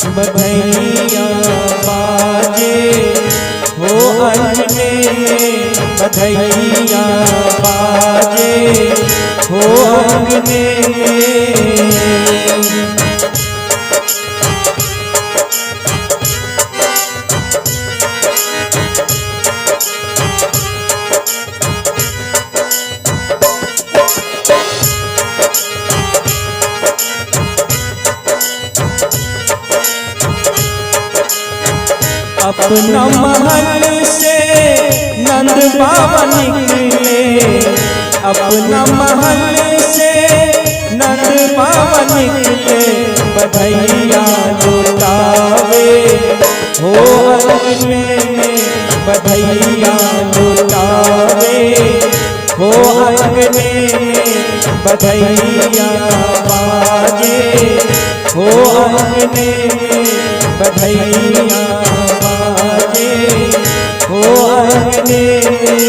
बधैया बाजे हो अंगने में, बधैया बाजे हो अंगने में। अपना महल से नंद बाबा निकले, अपना महल से नंद बाबा निकले, बधैया लुटावे हो अंगने में, बधैया लुटावे हो अंगने में, बधैया बाजे हो अंगने में, बधैया बाजे हो अंगने में।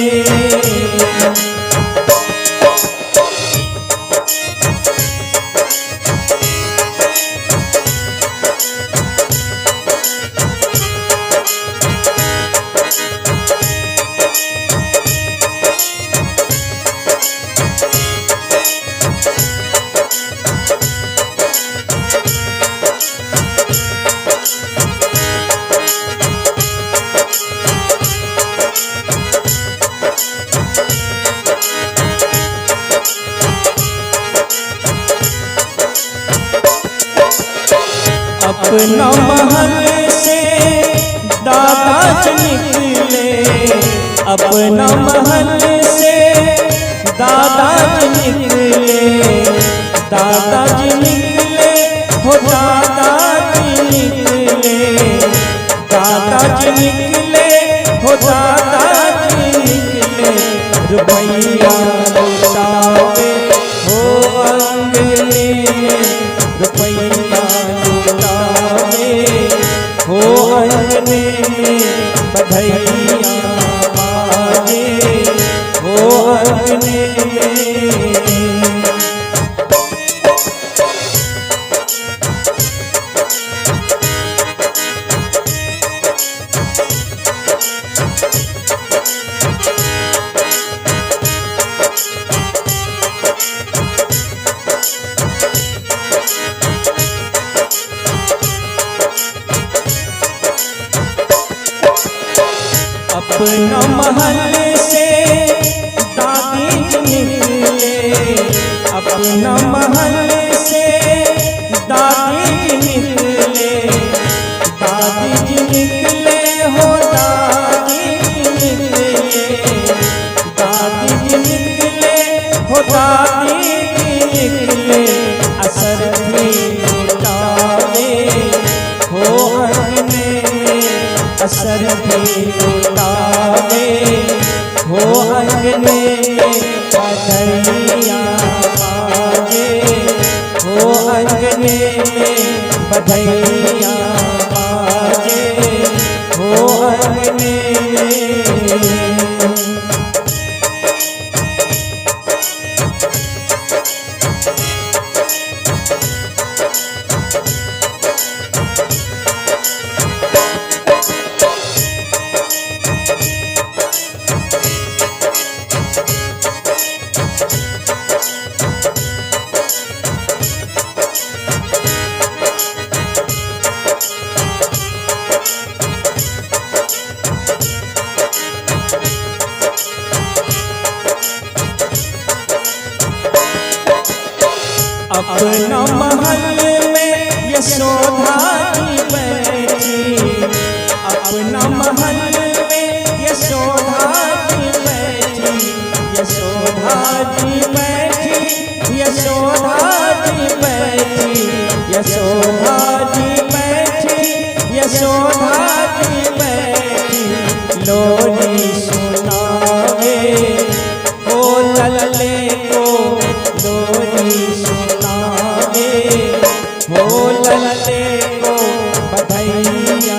अपना महल से दादाजी निकले, अपना महल से दादाजी निकले, दादाजी निकले हो दादाजी निकले, दादाजी निकले हो दादाजी निकले, रुपैया लुटावे हो अंगने में, रुपैया हो अंगने में, बधैया बाजे हो अंगने में। अपना महल से दादी जी निकले, अपना महल से दादी जी निकले, दादी जी निकले हो दादी जी निकले, दादी जी निकले हो दादी जी निकले, असर भी लुटावे हो अंगने में, असर भी लुटावे हो अंगने में, बधैया बाजे हो अंगने में, बधैया बाजे हो अंगने में। अपना महल में यशोदा जी बैठी, अपना महल में यशोदा जी बैठी, यशोदा जी बैठी, यशोदा जी बैठी, यशोदा जी बैठी, यशोदा जी बैठी, लोरी सुनावे ओ लल्ले को, लोरी हो लल्ले को, बधैया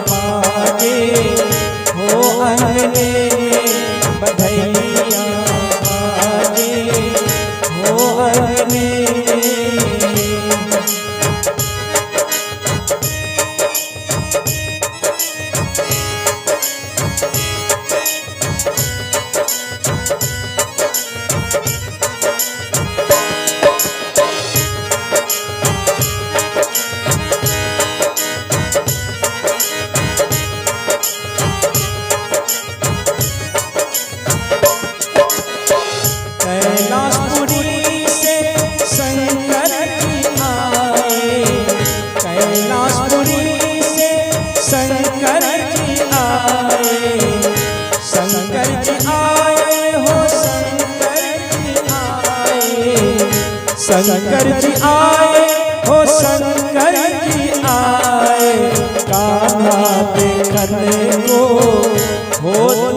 बाजे हो अंगने में, बधैया बाजे हो अंगने में। शंकर जी आए हो शंकर जी आए, कान्हा देखने को हो